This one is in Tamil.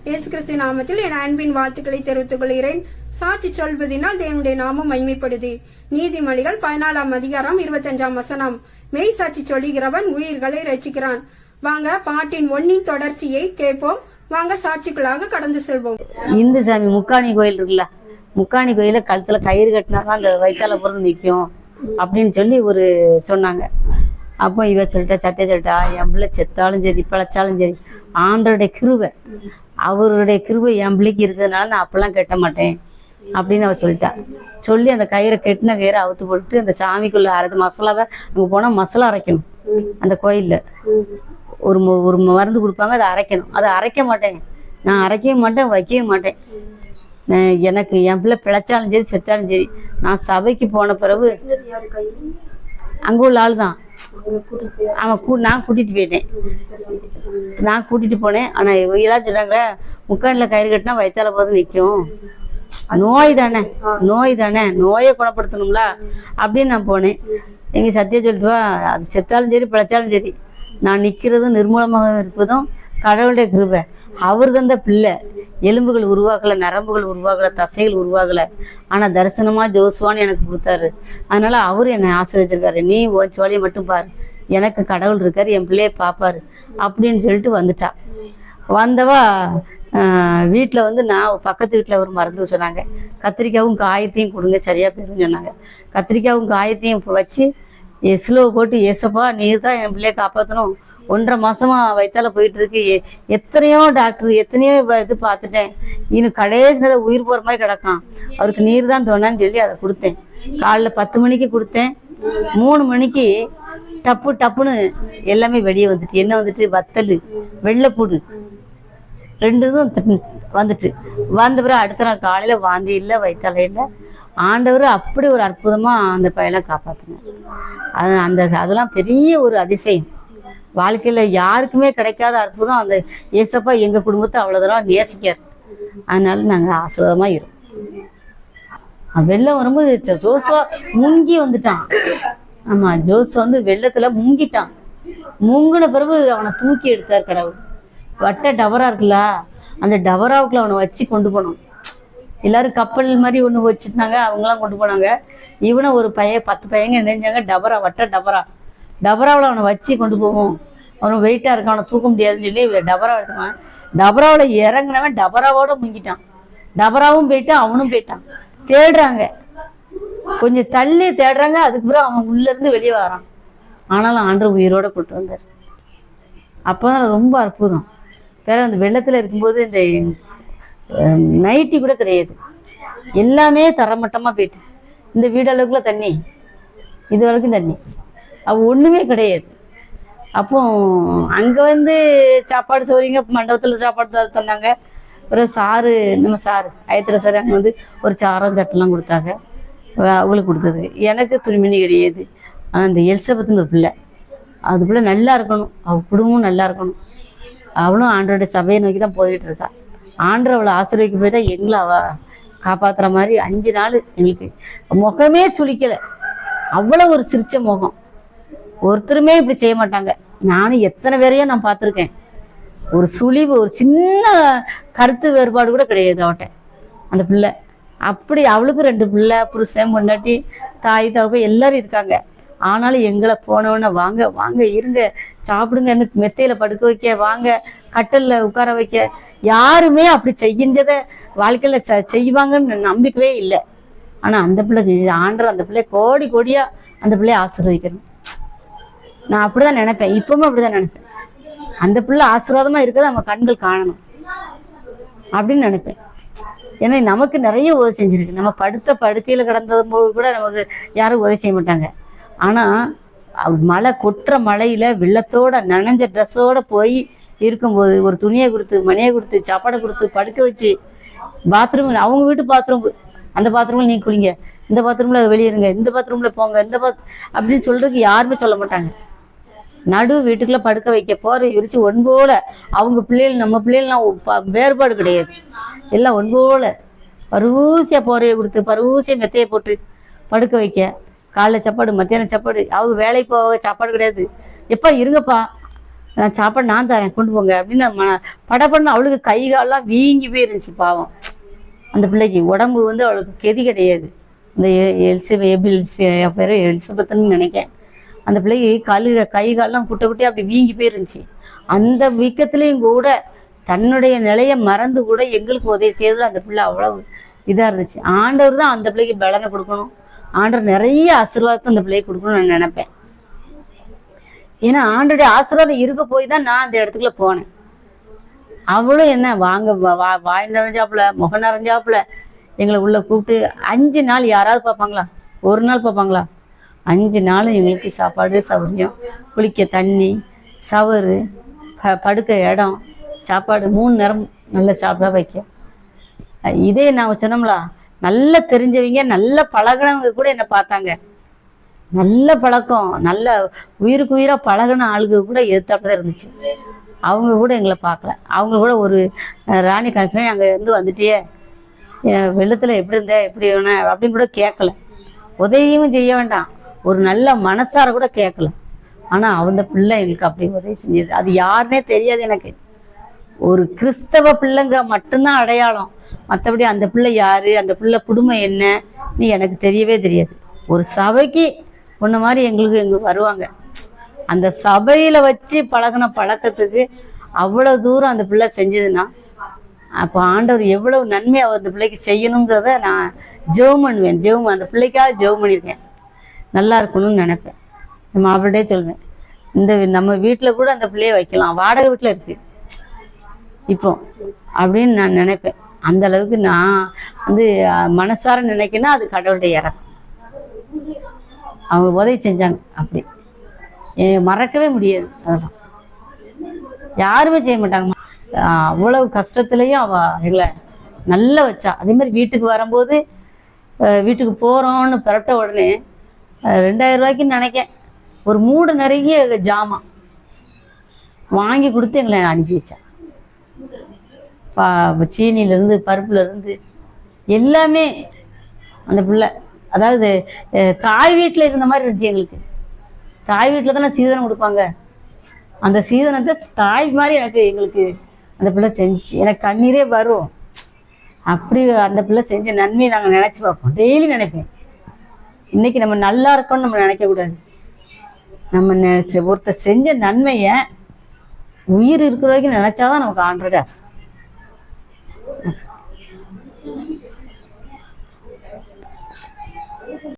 இயேசு கிறிஸ்து நாமத்தில் என் அன்பின் வாழ்த்துக்களை தெரிவித்துக் கொள்கிறேன். சாட்சி சொல்வதனால் தேவனுடைய நாமம் மகிமைப்படுது. நீதிமொழிகள் 14ஆம் அதிகாரம் 25ஆம் வசனம். மெய் சாட்சி சொல்லுகிறவன் உயிர்களை ரட்சிக்கிறான். வாங்க பாட்டின் 1 தொடர்ச்சியை கேட்போம். வாங்க சாட்சிகளாக கடந்து செல்வோம். இந்து சாமி முக்காணி கோயில் இருக்குல்ல, முக்காணி கோயில கழுத்துல கயிறு கட்டினாதான் அந்த வயிற்றால பொருள் நிற்கும் அப்படின்னு சொல்லி ஒரு சொன்னாங்க. அப்போ இவ சொல்லிட்டா, சத்திய சொல்லிட்டா, என் பிள்ளை செத்தாலும் சரி பிழைச்சாலும் சரி ஆண்டருடைய கிருபை, அவருடைய கிருபை என் பிள்ளைக்கு இருக்கிறதுனால நான் அப்பெல்லாம் கட்ட மாட்டேன் அப்படின்னு அவ சொல்லிட்டா. சொல்லி அந்த கயிறை கெட்டின கயிறை அவுத்து போட்டு அந்த சாமிக்குள்ள அரைத்து மசாலாவை அங்கே போனால் மசாலா அரைக்கணும். அந்த கோயிலில் ஒரு மருந்து கொடுப்பாங்க, அதை அரைக்கணும். அதை அரைக்க மாட்டேன், நான் அரைக்கவே மாட்டேன், வைக்கவே மாட்டேன். எனக்கு என் பிள்ளை பிழைச்சாலும் சரி செத்தாலும் சரி நான் சபைக்கு போன பிறகு அங்கே உள்ள ஆள் தான் அவன் நான் கூட்டிகிட்டு போயிட்டேன். நான் கூட்டிகிட்டு போனேன். ஆனால் எல்லாம் சொன்னாங்களே முக்கானில் கயிறு கட்டினா வயிற்றால போது நிற்கும், நோய் தானே நோயை குணப்படுத்தணும்ல அப்படின்னு நான் போனேன். எங்கள் சத்திய சொல்லிட்டுவா, அது செத்தாலும் சரி பிழைச்சாலும் சரி நான் நிற்கிறதும் நிர்மூலமாக இருப்பதும் கடவுளுடைய கிருபை. அவர் தந்த பிள்ளை. எலும்புகள் உருவாகலை, நரம்புகள் உருவாகலை, தசைகள் உருவாகலை, ஆனால் தரிசனமாக ஜோசுவான்னு எனக்கு கொடுத்தாரு. அதனால அவர் என்னை ஆசீர்வதிச்சிருக்காரு. நீ உன் சோழியை மட்டும் பாரு, எனக்கு கடவுள் இருக்காரு, என் பிள்ளையை பார்ப்பாரு அப்படின்னு சொல்லிட்டு வந்துட்டா. வந்தவா வீட்டில் வந்து நான் பக்கத்து வீட்டில் ஒரு மருந்து சொன்னாங்க, கத்திரிக்காயும் காயத்தையும் கொடுங்க சரியாக போயிடும் சொன்னாங்க. கத்திரிக்காயும் காயத்தையும் வச்சு ஸ்லோ போட்டு, ஏசப்பா நீர் தான் என் பிள்ளையை காப்பாற்றணும், 1.5 மாசமா வயிற்றால போயிட்டு இருக்கு, எத்தனையோ டாக்டர் எத்தனையோ இது பார்த்துட்டேன், இன்னும் கடைசி நேரம் உயிர் போகிற மாதிரி கிடக்கான், அவருக்கு நீர் தான் தோணான்னு சொல்லி அதை கொடுத்தேன். காலைல 10 மணிக்கு கொடுத்தேன். 3 மணிக்கு டப்புன்னு எல்லாமே வெளியே வந்துட்டு. என்ன வந்துட்டு, வத்தல் வெள்ளைப்பூடு 2 வந்துட்டு. வந்த பிறகு அடுத்த நாள் காலையில் வாந்தி இல்லை, வயிற்றால இல்லை. ஆண்டவர் அப்படி ஒரு அற்புதமாக அந்த பையனை காப்பாற்றினார். அதெல்லாம் பெரிய ஒரு அதிசயம். வாழ்க்கையில் யாருக்குமே கிடைக்காத அற்புதம். அந்த ஏசப்பா எங்கள் குடும்பத்தை அவ்வளோ தூரம் நேசிக்கார். அதனால நாங்கள் ஆசீர்வாதமாக இருக்கோம். வெள்ளம் வரும்போது ஜோசுவா முங்கி வந்துட்டான். ஆமாம், ஜோசுவா வந்து வெள்ளத்தில் முங்கிட்டான். முங்கின பிறகு அவனை தூக்கி எடுத்தார் கடவுள். வட்ட டவரா இருக்குல்ல, அந்த டவராவுக்குள்ள அவனை வச்சு கொண்டு போனோம். எல்லாரும் கப்பல் மாதிரி ஒன்று வச்சுருந்தாங்க, அவங்களாம் கொண்டு போனாங்க. இவனை ஒரு 10 பையங்க நினைஞ்சாங்க. வட்ட டபராவில் அவனை வச்சு கொண்டு போவோம், அவன் வெயிட்டாக இருக்கான், அவனை தூக்க முடியாதுன்னு சொல்லி டபரா எடுத்துவான். டபராவில் இறங்கினவன் டபராவோட முங்கிட்டான். டபராவும் போயிட்டான், அவனும் போயிட்டான். தேடுறாங்க, கொஞ்சம் தள்ளி தேடுறாங்க. அதுக்கு பிறகு அவன் உள்ளேருந்து வெளியே வரான். ஆனாலும் ஆண்டவர் உயிரோட கூட்டு வந்தார். அப்போ தான் ரொம்ப அற்புதம். வேற அந்த வெள்ளத்தில் இருக்கும்போது இந்த நைட்டி கூட கிடையாது, எல்லாமே தரமட்டமாக போயிட்டு. இந்த வீடளவுக்குள்ள தண்ணி, இது வரைக்கும் தண்ணி, அவ ஒன்றுமே கிடையாது. அப்போ அங்கே வந்து சாப்பாடு சோறிங்க, மண்டபத்தில் சாப்பாடு தந்தாங்க. ஒரு சாரு, நம்ம சாரு ஆயத்திர சார் அங்கே வந்து ஒரு சாரம் சட்டெல்லாம் கொடுத்தாங்க. அவங்களுக்கு கொடுத்தது. எனக்கு துணிமணி கிடையாது. அந்த எலிசபெத்துன்னு ஒரு பிள்ளை, அது பிள்ளை நல்லா இருக்கணும், அவள் குடும்பமும் நல்லா இருக்கணும். அவளும் ஆண்டோடைய சபையை நோக்கி தான் போயிட்டு இருக்கா. ஆண்டவர் அவளை ஆசீர்வதிக்க போய் தான் எங்களை அவள் காப்பாற்றுற மாதிரி 5 நாள் எங்களுக்கு முகமே சுளிக்கலை. அவ்வளோ ஒரு சிரிச்ச முகம். ஒருத்தருமே இப்படி செய்ய மாட்டாங்க. நானும் எத்தனை பேரையும் நான் பார்த்துருக்கேன். ஒரு சுழிவு, ஒரு சின்ன கருத்து வேறுபாடு கூட கிடையாது அவட்ட. அந்த பிள்ளை அப்படி, அவளுக்கு 2 பிள்ளை, புருஷன், பொண்டாட்டி, தாய் தகப்பன் எல்லாரும் இருக்காங்க. ஆனாலும் எங்களை போனவொன்னே வாங்க வாங்க இருங்க சாப்பிடுங்கன்னு மெத்தையில் படுக்க வைக்க, வாங்க கட்டலில் உட்கார வைக்க, யாருமே அப்படி செய்கின்றதை வாழ்க்கையில் செய்வாங்கன்னு நம்பிக்கவே இல்லை. ஆனால் அந்த பிள்ளை ஆண்டவர் அந்த பிள்ளை கோடியாக அந்த பிள்ளையை ஆசீர்வதிக்கணும். நான் அப்படி தான் நினைப்பேன், இப்பவுமே அப்படி தான் நினைப்பேன். அந்த பிள்ளை ஆசீர்வாதமாக இருக்கிறத நம்ம கண்கள் காணணும் அப்படின்னு நினைப்பேன். ஏன்னா நமக்கு நிறைய உதவி செஞ்சுருக்கு. நம்ம படுக்கையில் கிடந்தது போது கூட நமக்கு யாரும் உதவி செய்ய மாட்டாங்க. ஆனால் மழை கொட்டுற மழையில் வெள்ளத்தோட நனைஞ்ச ட்ரெஸ்ஸோடு போய் இருக்கும்போது ஒரு துணியை கொடுத்து, மணியை கொடுத்து, சாப்பாடை கொடுத்து, படுக்க வச்சு, பாத்ரூம் அவங்க வீட்டு பாத்ரூம், அந்த பாத்ரூமில் நீங்கள் குளிங்க, இந்த பாத்ரூமில் வெளியேறுங்க, இந்த பாத்ரூமில் போங்க, அப்படின்னு சொல்கிறதுக்கு யாருமே சொல்ல மாட்டாங்க. நடு வீட்டுக்குள்ளே படுக்க வைக்க போகிற விரிச்சு ஒன்போல அவங்க பிள்ளைகள் நம்ம பிள்ளைகள்லாம் வேறுபாடு கிடையாது. எல்லாம் ஒன்போல பருவூசியாக போறையை கொடுத்து, பருவூசியாக மெத்தையை போட்டு படுக்க வைக்க. காலைல சாப்பாடு, மத்தியானம் சாப்பாடு, அவங்க வேலைக்கு போக சாப்பாடு கிடையாது. எப்பா இருங்கப்பா நான் சாப்பாடு நான் தரேன் கொண்டு போங்க அப்படின்னு படப்படன்னு அவளுக்கு கை காலெல்லாம் வீங்கி போயிருந்துச்சு பாவம். அந்த பிள்ளைக்கு உடம்பு வந்து அவளுக்கு கெதி கிடையாது. இந்த பேர் எலிசபெத்துன்னு நினைக்கேன். அந்த பிள்ளைக்கு கை காலெல்லாம் குட்டை குட்டி அப்படி வீங்கி போயிருந்துச்சு. அந்த வீக்கத்துலேயும் கூட தன்னுடைய நிலையை மறந்து கூட எங்களுக்கு உதவி செய்யறதுல அந்த பிள்ளை அவ்வளவு இதாக இருந்துச்சு. ஆண்டவர் தான் அந்த பிள்ளைக்கு பலனை கொடுக்கணும். ஆண்டவர் நிறைய ஆசீர்வாதத்தை அந்த பிள்ளைக்கு கொடுக்கணும்னு நான் நினைப்பேன். ஏன்னா ஆண்டோடைய ஆசீர்வாதம் இருக்க போய் தான் நான் அந்த இடத்துக்குள்ள போனேன். அவளும் என்ன வாங்க வாய் நிறைஞ்சாப்புல முகம் நிறைஞ்சாப்புல எங்களை உள்ள கூப்பிட்டு 5 நாள் யாராவது பார்ப்பாங்களா? ஒரு நாள் பார்ப்பாங்களா? 5 நாள் எங்களுக்கு சாப்பாடு சௌகரியம், குளிக்க தண்ணி, சவறு, படுக்க இடம், சாப்பாடு 3 நேரம் நல்லா சாப்பிட வைக்க. இதே நான் சொன்னோம்ல, நல்லா தெரிஞ்சவங்க நல்ல பழகினவங்க கூட என்னை பார்த்தாங்க. நல்ல பழக்கம், நல்ல உயிருக்கு உயிராக பழகின ஆளுங்க கூட எதிர்த்தாப்புல இருந்துச்சு. அவங்க கூட எங்களை பார்க்கல. அவங்க கூட ஒரு ராணி கணேசனே அங்கே இருந்து வந்துட்டியே, வெள்ளத்தில் எப்படி இருந்த எப்படி வேணா அப்படின்னு கூட கேட்கல. உதவியும் செய்ய வேண்டாம், ஒரு நல்ல மனசார கூட கேட்கல. ஆனால் அந்த பிள்ளை எங்களுக்கு அப்படி உதவி செஞ்சது. அது யாருன்னே தெரியாது எனக்கு. ஒரு கிறிஸ்தவ பிள்ளைங்க மட்டும்தான் அடையாளம். மற்றபடி அந்த பிள்ளை யாரு, அந்த பிள்ளை குடும்பம் என்ன நீ எனக்கு தெரியவே தெரியாது. ஒரு சபைக்கு ஒன்று மாதிரி எங்களுக்கு வருவாங்க. அந்த சபையில் வச்சு பழகின பழக்கத்துக்கு அவ்வளோ தூரம் அந்த பிள்ளை செஞ்சதுன்னா அப்போ ஆண்டவர் எவ்வளவு நன்மையை அந்த பிள்ளைக்கு செய்யணுங்கிறத நான் ஜெபம் பண்ணுவேன். அந்த பிள்ளைக்காக ஜெபம் பண்ணியிருக்கேன். நல்லா இருக்கணும்னு நினைப்பேன். நம்ம அவர்கிட்டே சொல்வேன், இந்த நம்ம வீட்டில் கூட அந்த பிள்ளைய வைக்கலாம், வாடகை வீட்டில் இருக்குது இப்போ அப்படின்னு நான் நினைப்பேன். அந்த அளவுக்கு நான் வந்து மனசார நினைக்கணும். அது கடவுளுடைய இறக்கம். அவங்க உதவி செஞ்சாங்க, அப்படி மறக்கவே முடியாது. அதெல்லாம் யாருமே செய்ய மாட்டாங்க. அவ்வளவு கஷ்டத்துலேயும் எங்களை நல்லா வச்சா. அதே மாதிரி வீட்டுக்கு வரும்போது, வீட்டுக்கு போகிறோன்னு புரட்ட உடனே 2000 ரூபாய்க்குன்னு நினைக்கேன் ஒரு மூடு நிறைய ஜாமான் வாங்கி கொடுத்து எங்களை அனுப்பி வச்சா. சீனிலேருந்து பருப்புலேருந்து எல்லாமே அந்த பிள்ளை. அதாவது தாய் வீட்டில் இருந்த மாதிரி இருந்துச்சு எங்களுக்கு. தாய் வீட்டில் தானே சீதனம் கொடுப்பாங்க. அந்த சீதனத்தை தாய் மாதிரி எங்களுக்கு அந்த பிள்ளை செஞ்சிச்சு. எனக்கு கண்ணீரே வரும். அப்படி அந்த பிள்ளை செஞ்ச நன்மையை நாங்கள் நினச்சி பார்ப்போம். டெய்லி நினைப்பேன், இன்னைக்கு நம்ம நல்லா இருக்கோம்னு நம்ம நினைக்கக்கூடாது. நம்ம ஒருத்தர் செஞ்ச நன்மையை உயிர் இருக்கிற வரைக்கும் நினைச்சாதான் நமக்கு ஆண்டோட ஆசை.